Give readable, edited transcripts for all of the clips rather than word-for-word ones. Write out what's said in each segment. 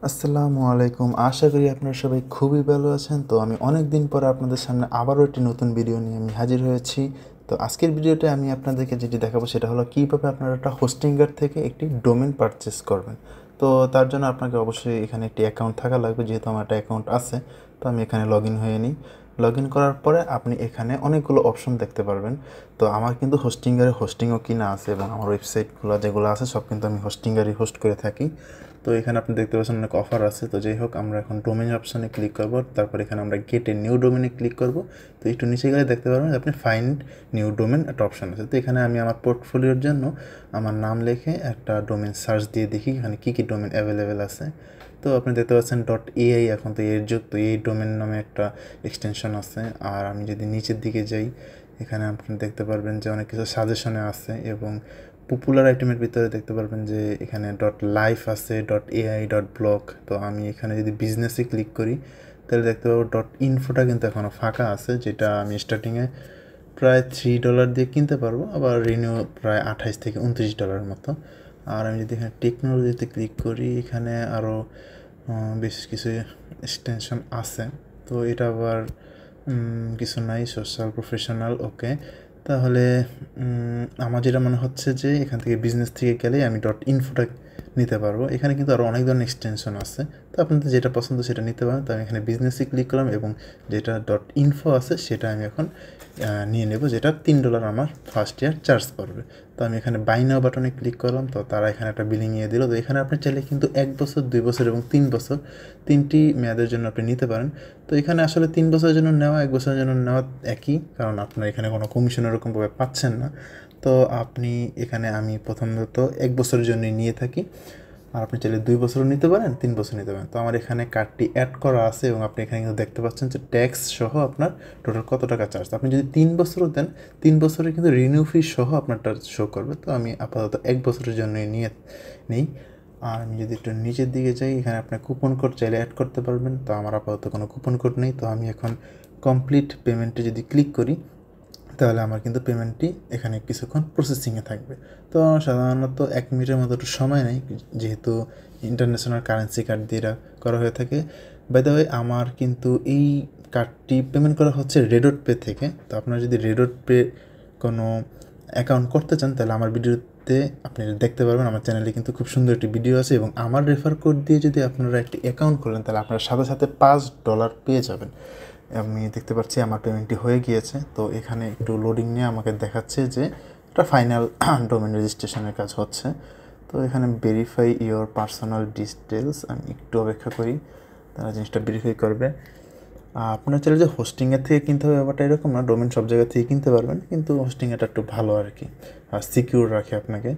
আসসালামু আলাইকুম। আশা করি আপনারা সবাই খুবই ভালো আছেন। তো আমি অনেক দিন পরে আপনাদের সামনে আবারও একটি নতুন ভিডিও নিয়ে আমি হাজির হয়েছি। তো আজকের ভিডিওতে আমি আপনাদেরকে যেটি দেখাবো সেটা হলো কীভাবে আপনারা একটা হোস্টিংগার থেকে একটি ডোমেন পারচেস করবেন। তো তার জন্য আপনাকে অবশ্যই এখানে একটি অ্যাকাউন্ট থাকা লাগবে, যেহেতু আমার একটা অ্যাকাউন্ট আছে। তো আমি এখানে লগ ইন হয়ে নিই। লগ ইন করার পরে আপনি এখানে অনেকগুলো অপশন দেখতে পারবেন। তো আমার কিন্তু হোস্টিংগারে হোস্টিংও কিনা আছে এবং আমার ওয়েবসাইটগুলো যেগুলো আছে সব কিন্তু আমি হোস্টিংগারই হোস্ট করে থাকি। তো এখানে আপনি দেখতে পাচ্ছেন অনেক অফার আছে। তো যাই হোক, আমরা এখন ডোমেন অপশানে ক্লিক করব। তারপর এখানে আমরা গেট এ নিউ ডোমেনে ক্লিক করব। তো একটু নিচে গেলে দেখতে পারবেন আপনি ফাইন্ড নিউ ডোমেন একটা অপশান আছে। তো এখানে আমি আমার পোর্টফোলিওর জন্য আমার নাম লিখে একটা ডোমেন সার্চ দিয়ে দেখি এখানে কী কী ডোমেন অ্যাভেলেবেল আছে। তো আপনি দেখতে পাচ্ছেন .ai, এখন তো এর যুগ, তো এই ডোমেন নামে একটা এক্সটেনশন আছে। আর আমি যদি নিচের দিকে যাই, এখানে আপনি দেখতে পারবেন যে অনেক কিছু সাজেশনে আছে এবং পপুলার আইটেমের ভিতরে দেখতে পারবেন যে এখানে .life আছে, .ai, .blog। তো আমি এখানে যদি বিজনেসে ক্লিক করি তাহলে দেখতে পাবো .infoটা কিন্তু এখনও ফাঁকা আছে, যেটা আমি স্টার্টিংয়ে প্রায় $3 দিয়ে কিনতে পারবো, আবার রিনিউ প্রায় $28 থেকে $29 মতো। আর আমি যদি এখানে টেকনোলজিতে ক্লিক করি, এখানে আরও বেশ কিছু এক্সটেনশন আছে। তো এটা আবার কিছু নাই, সোশ্যাল প্রফেশনাল। ওকে, তাহলে আমার যেটা মনে হচ্ছে যে এখান থেকে বিজনেস থেকে গেলেই আমি .infoটা নিতে পারবো। এখানে কিন্তু আরও অনেক ধরনের এক্সটেনশন আছে, তো আপনাদের যেটা পছন্দ সেটা নিতে পারেন। তো আমি এখানে বিজনেসে ক্লিক করলাম এবং যেটা .info আছে সেটা আমি এখন নিয়ে নেব, যেটা $3 আমার ফার্স্ট ইয়ার চার্জ পড়বে। তো আমি এখানে বাই নাও বাটনে ক্লিক করলাম। তো তারা এখানে একটা বিলিং দিয়ে দিল। তো এখানে আপনি চাইলে কিন্তু 1 বছর, 2 বছর এবং 3 বছর, 3টি মেয়াদের জন্য আপনি নিতে পারেন। তো এখানে আসলে 3 বছরের জন্য নেওয়া, 1 বছরের জন্য নেওয়া একই, কারণ আপনার এখানে কোনো কমিশন এরকমভাবে পাচ্ছেন না। তো আপনি এখানে, আমি প্রথমত 1 বছরের জন্যই নিয়ে থাকি। আর আপনি চাইলে 2 বছরও নিতে পারেন, 3 বছর নিতে পারেন। তো আমার এখানে কার্ডটি অ্যাড করা আছে এবং আপনি এখানে কিন্তু দেখতে পাচ্ছেন যে ট্যাক্স সহ আপনার টোটাল কত টাকা চার্জ। আপনি যদি 3 বছরও দেন, 3 বছরে কিন্তু রিনিউ ফি সহ আপনারটা শো করবে। তো আমি আপাতত 1 বছরের জন্যই নিয়ে নেই। আর আমি যদি একটু নিচের দিকে যাই, এখানে আপনার কুপন কোড চাইলে অ্যাড করতে পারবেন। তো আমার আপাতত কোনো কুপন কোড নেই। তো আমি এখন কমপ্লিট পেমেন্টে যদি ক্লিক করি তাহলে আমার কিন্তু পেমেন্টটি এখানে কিছুক্ষণ প্রসেসিংয়ে থাকবে। তো সাধারণত 1 মিনিটের মতো একটু সময় নেই, যেহেতু ইন্টারন্যাশনাল কারেন্সি কার্ড দিয়ে করা হয়ে থাকে। বাই দ্য ওয়ে, আমার কিন্তু এই কার্ডটি পেমেন্ট করা হচ্ছে রেডট পে থেকে। তো আপনারা যদি রেডট পে কোনো অ্যাকাউন্ট করতে চান তাহলে আমার ভিডিওতে আপনি দেখতে পারবেন। আমার চ্যানেলে কিন্তু খুব সুন্দর একটি ভিডিও আছে এবং আমার রেফার কোড দিয়ে যদি আপনারা একটি অ্যাকাউন্ট খোলেন তাহলে আপনারা সাথে সাথে $5 পেয়ে যাবেন। আমি দেখতে পাচ্ছি আমার পেমেন্টটি হয়ে গিয়েছে। তো এখানে একটু লোডিং নিয়ে আমাকে দেখাচ্ছে যে এটা ফাইনাল ডোমেন রেজিস্ট্রেশনের কাজ হচ্ছে। তো এখানে ভেরিফাই ইওর পার্সোনাল ডিটেলস, আমি একটু অপেক্ষা করি, তারা জিনিসটা ভেরিফাই করবে। আপনার চাইলে যে হোস্টিংয়ের থেকে কিনতে হবে ব্যাপারটা এরকম না, ডোমেন সব জায়গা থেকে কিনতে পারবেন, কিন্তু হোস্টিংয়েরটা একটু ভালো আর কি, আর সিকিউর রাখে আপনাকে।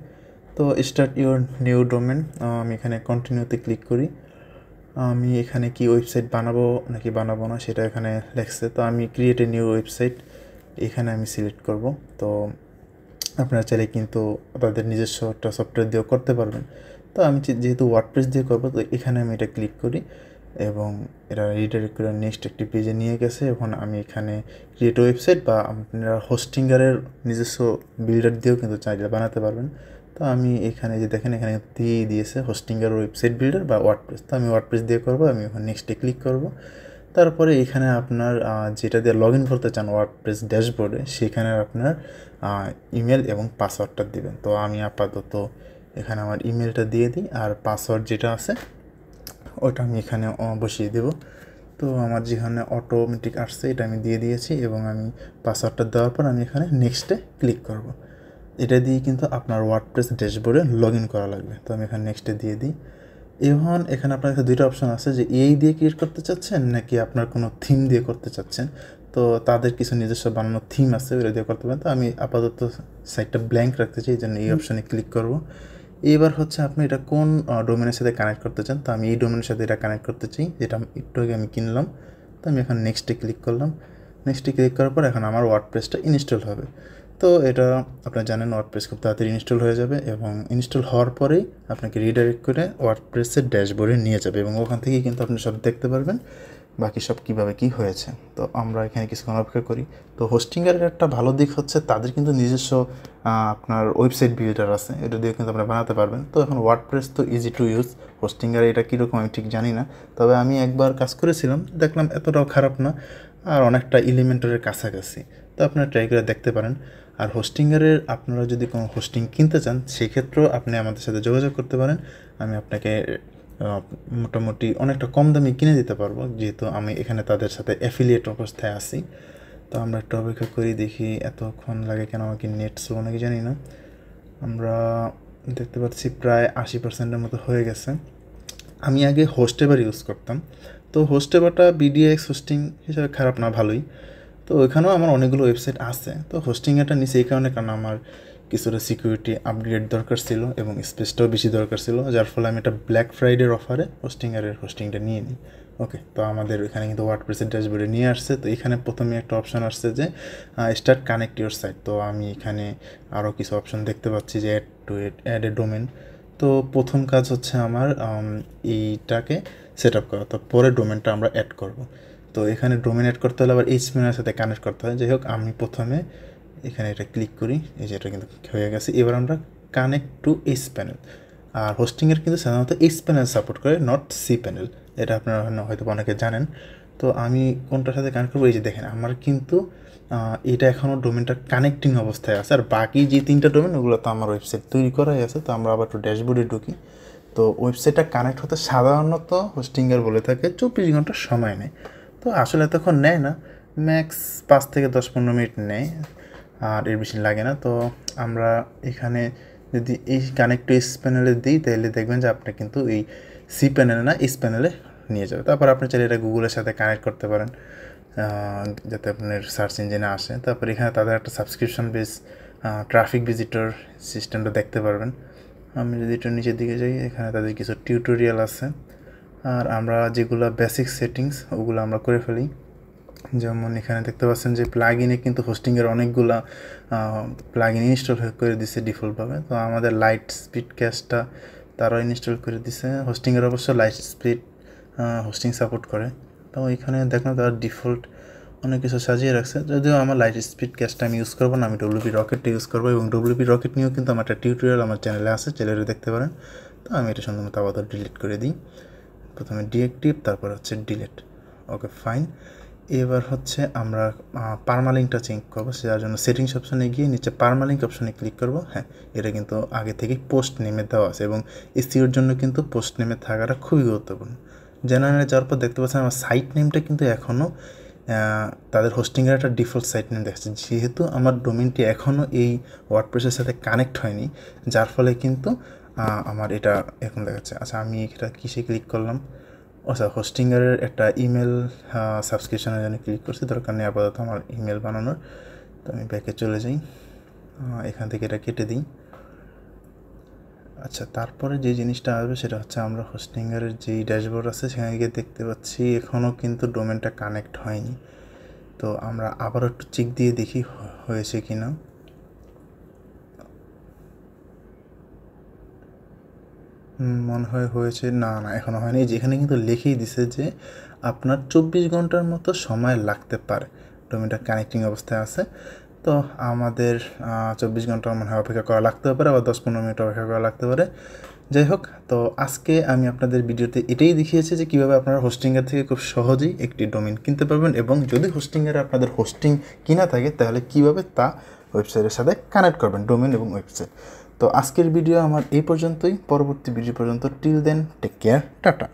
তো স্টার্ট ইওর নিউ ডোমেন, আমি এখানে কন্টিনিউতে ক্লিক করি। আমি এখানে কি ওয়েবসাইট বানাবো নাকি বানাবো না সেটা এখানে লেখছে। তো আমি ক্রিয়েট এ নিউ ওয়েবসাইট এখানে আমি সিলেক্ট করব। তো আপনারা চাইলে কিন্তু আপনাদের নিজস্ব একটা সফটওয়্যার দিয়েও করতে পারবেন। তো আমি যেহেতু ওয়ার্ডপ্রেস দিয়ে করবো, তো এখানে আমি এটা ক্লিক করি এবং এটা রিডাইরেক্ট করে নেক্সট একটি পেজে নিয়ে গেছে। এখন আমি এখানে ক্রিয়েট ওয়েবসাইট বা আপনারা হোস্টিংগারের নিজস্ব বিল্ডার দিয়েও কিন্তু চাইলে বানাতে পারবেন। তো আমি এখানে যে দেখেন, এখানে দিয়ে দিয়েছে হোস্টিংগার ওয়েবসাইট বিল্ডার বা ওয়ার্ডপ্রেস। তো আমি ওয়ার্ডপ্রেস দিয়ে করবো। আমি এখন নেক্সটে ক্লিক করব। তারপরে এখানে আপনার যেটা দিয়ে লগ ইন করতে চান ওয়ার্ডপ্রেস ড্যাশবোর্ডে, সেখানে আপনার ইমেল এবং পাসওয়ার্ডটা দিবেন। তো আমি আপাতত এখানে আমার ইমেলটা দিয়ে দিই, আর পাসওয়ার্ড যেটা আছে ওটা আমি এখানে বসিয়ে দেব। তো আমার যেখানে অটোমেটিক আসছে এটা আমি দিয়ে দিয়েছি এবং আমি পাসওয়ার্ডটা দেওয়ার পর আমি এখানে নেক্সটে ক্লিক করব। এটা দিয়ে কিন্তু আপনার ওয়ার্ডপ্রেস ড্যাশবোর্ডে লগ ইন করা লাগবে। তো আমি এখানে নেক্সটে দিয়ে দিই। এখন এখানে আপনার কাছে 2টা অপশান আছে, যে এই দিয়ে ক্রিয়েট করতে চাচ্ছেন নাকি আপনার কোনো থিম দিয়ে করতে চাচ্ছেন। তো তাদের কিছু নিজস্ব বানানো থিম আছে, ওটা দিয়ে করতে পারেন। তো আমি আপাতত সাইটটা ব্ল্যাঙ্ক রাখতে চাই, এই জন্য এই অপশানে ক্লিক করব। এবার হচ্ছে আপনি এটা কোন ডোমেনের সাথে কানেক্ট করতে চান। তো আমি এই ডোমেনের সাথে এটা কানেক্ট করতে চাই, যেটা একটু আগে আমি কিনলাম। তো আমি এখন নেক্সটে ক্লিক করলাম। নেক্সটে ক্লিক করার পর এখন আমার ওয়ার্ডপ্রেসটা ইনস্টল হবে। তো এটা আপনারা জানেন ওয়ার্ডপ্রেস খুব তাড়াতাড়ি ইনস্টল হয়ে যাবে এবং ইনস্টল হওয়ার পরেই আপনাকে রিডাইরেক্ট করে ওয়ার্ডপ্রেসের ড্যাশবোর্ডে নিয়ে যাবে এবং ওখান থেকেই কিন্তু আপনি সব দেখতে পারবেন বাকি সব কীভাবে কী হয়েছে। তো আমরা এখানে কিছুক্ষণ অপেক্ষা করি। তো হোস্টিংয়ের একটা ভালো দিক হচ্ছে তাদের কিন্তু নিজস্ব আপনার ওয়েবসাইট বিল্ডার আছে, এটা দিয়ে কিন্তু আপনারা বানাতে পারবেন। তো এখন ওয়ার্ডপ্রেস তো ইজি টু ইউজ, হোস্টিংয়ের এটা কীরকম আমি ঠিক জানি না, তবে আমি একবার কাজ করেছিলাম, দেখলাম এতটাও খারাপ না আর অনেকটা এলিমেন্টরের কাছাকাছি। তো আপনারা ট্রাই করে দেখতে পারেন। আর হোস্টিংয়ের আপনারা যদি কোনো হোস্টিং কিনতে চান সেক্ষেত্রেও আপনি আমাদের সাথে যোগাযোগ করতে পারেন। আমি আপনাকে মোটামুটি অনেকটা কম দামে কিনে দিতে পারবো, যেহেতু আমি এখানে তাদের সাথে অ্যাফিলিয়েট অবস্থায় আছি। তো আমরা একটু অপেক্ষা করি, দেখি এতক্ষণ লাগে কেন, আমাকে নেট স্লো নাকি জানি না। আমরা দেখতে পাচ্ছি প্রায় 80%-এর মতো হয়ে গেছে। আমি আগে হোস্টেবার ইউজ করতাম, তো হোস্টেবারটা বিডিএক্স হোস্টিং হিসাবে খারাপ না, ভালোই। তো ওইখানেও আমার অনেকগুলো ওয়েবসাইট আছে। তো হোস্টিংটা নিচে এই কারণে, কারণ আমার কিছুটা সিকিউরিটি আপগ্রেড দরকার ছিল এবং স্পেসটাও বেশি দরকার ছিল, যার ফলে আমি একটা ব্ল্যাক ফ্রাইডের অফারে হোস্টিংটা নিয়ে নিই। ওকে, তো আমাদের এখানে কিন্তু ওয়ার্ডপ্রেসের ড্যাশবোর্ডে নিয়ে আসছে। তো এখানে প্রথমে একটা অপশান আসছে যে স্টার্ট কানেক্ট ইউর সাইট। তো আমি এখানে আরও কিছু অপশান দেখতে পাচ্ছি যে অ্যাড এ ডোমেন। তো প্রথম কাজ হচ্ছে আমার এইটাকে সেট আপ করা, তো পরে ডোমেনটা আমরা অ্যাড করব। তো এখানে ডোমেন অ্যাড করতে হলে আবার এইচটিএমএল সাথে কানেক্ট করতে হয়। যাই হোক, আমি প্রথমে এখানে এটা ক্লিক করি, এই যে এটা কিন্তু হয়ে গেছে। এবার আমরা কানেক্ট টু এইচ প্যানেল। আর হোস্টিংয়ের কিন্তু সাধারণত এইচ প্যানেল সাপোর্ট করে, নট সি প্যানেল, এটা আপনারা হয়তো অনেকে জানেন। তো আমি কোনটার সাথে কানেক্ট করবো, এই যে দেখেন আমার কিন্তু এটা এখনও ডোমেনটা কানেক্টিং অবস্থায় আছে। আর বাকি যে 3টা ডোমেন ওগুলো তো আমার ওয়েবসাইট তৈরি করাই আছে। তো আমরা আবার একটু ড্যাশবোর্ডে ঢুকি। তো ওয়েবসাইটটা কানেক্ট হতে সাধারণত হোস্টিংয়ের বলে থাকে 24 ঘন্টার সময় নেয়। তো আসলে এতক্ষণ নেয় না, ম্যাক্স 5 থেকে 10-15 মিনিট নেয়, আর এর বেশি লাগে না। তো আমরা এখানে যদি এই কানেক্ট টু এইচ প্যানেলে দিই, তাহলে দেখবেন যে আপনি কিন্তু এই সি প্যানেল না এইচ প্যানেলে নিয়ে যাবে। তারপর আপনি চাইলে এটা গুগলের সাথে কানেক্ট করতে পারেন, যাতে আপনার সার্চ ইঞ্জিনে আসে। তারপর এখানে তাদের একটা সাবস্ক্রিপশন বেস ট্রাফিক ভিজিটর সিস্টেমটা দেখতে পারবেন। আমি যদি একটু নিচের দিকে যাই, এখানে তাদের কিছু টিউটোরিয়াল আছে। আর আমরা যেগুলো বেসিক সেটিংস ওগুলো আমরা করে ফেলি। যেমন এখানে দেখতে পাচ্ছেন যে প্লাগইনে কিন্তু হোস্টিংয়ের অনেকগুলো প্লাগইন ইনস্টল করে দিছে ডিফল্টভাবে। তো আমাদের লাইট স্পিড ক্যাশটা তারাও ইনস্টল করে দিছে। হোস্টিংয়ের অবশ্য লাইট স্পিড হোস্টিং সাপোর্ট করে। তো এখানে দেখলাম তারা ডিফল্ট অনেক কিছু সাজিয়ে রাখছে, যদিও আমার লাইট স্পিড ক্যাশটা আমি ইউজ করবো না, আমি WP রকেটটা ইউজ করবো। এবং WP রকেট নিয়েও কিন্তু আমার একটা টিউটোরিয়াল আমার চ্যানেলে আছে, চ্যানেলে দেখতে পারেন। তো আমি এটা সম্পূর্ণ আপাতত ডিলিট করে দিই। প্রথমে ডিএক্টিভ, তারপর হচ্ছে ডিলিট। ওকে, ফাইন। এবার হচ্ছে আমরা পারমালিঙ্কটা চেঞ্জ করবো, যার জন্য সেটিংস অপশানে গিয়ে নিচে পারমালিঙ্ক অপশানে ক্লিক করবো। হ্যাঁ, এটা কিন্তু আগে থেকেই পোস্ট নেমে দেওয়া আছে এবং এসইওর জন্য কিন্তু পোস্ট নেমে থাকাটা খুবই গুরুত্বপূর্ণ। জেনারেলে যাওয়ার পর দেখতে পাচ্ছেন আমার সাইট নেমটা কিন্তু এখনও তাদের হোস্টিংয়ের একটা ডিফল্ট সাইট নেম দেখাচ্ছে, যেহেতু আমার ডোমেনটি এখনও এই ওয়ার্ডপ্রেসের সাথে কানেক্ট হয়নি, যার ফলে কিন্তু আমার এটা এখন দেখাচ্ছে। আচ্ছা, আমি এটা কিসে ক্লিক করলাম? আচ্ছা, হোস্টিংয়ের একটা ইমেল সাবস্ক্রিপশনের জন্য ক্লিক করছি, দরকার নেই আপাতত আমার ইমেল বানানোর। তো আমি ব্যাকে চলে যাই, এখান থেকে এটা কেটে দিই। আচ্ছা, তারপরে যে জিনিসটা আসবে সেটা হচ্ছে আমরা হোস্টিংয়ের যেই ড্যাশবোর্ড আছে সেখানে গিয়ে দেখতে পাচ্ছি এখনও কিন্তু ডোমেনটা কানেক্ট হয়নি। তো আমরা আবার একটু চেক দিয়ে দেখি হয়েছে কি না। মনে হয় হয়েছে, না এখনও হয়নি। যেখানে কিন্তু লিখেই দিছে যে আপনার 24 ঘন্টার মতো সময় লাগতে পারে, ডোমেনটা কানেক্টিং অবস্থায় আছে। তো আমাদের 24 ঘন্টার মনে হয় অপেক্ষা করা লাগতে পারে, আবার 10-15 মিনিট অপেক্ষা করা লাগতে পারে। যাই হোক, তো আজকে আমি আপনাদের ভিডিওতে এটাই দেখিয়েছি যে কীভাবে আপনারা হোস্টিংয়ের থেকে খুব সহজেই একটি ডোমেন কিনতে পারবেন, এবং যদি হোস্টিংয়ের আপনাদের হোস্টিং কিনা থাকে তাহলে কীভাবে তা ওয়েবসাইটের সাথে কানেক্ট করবেন, ডোমেন এবং ওয়েবসাইট। তো আজকের ভিডিও আমার এই পর্যন্তই। পরবর্তী ভিডিও পর্যন্ত till then take care, tata.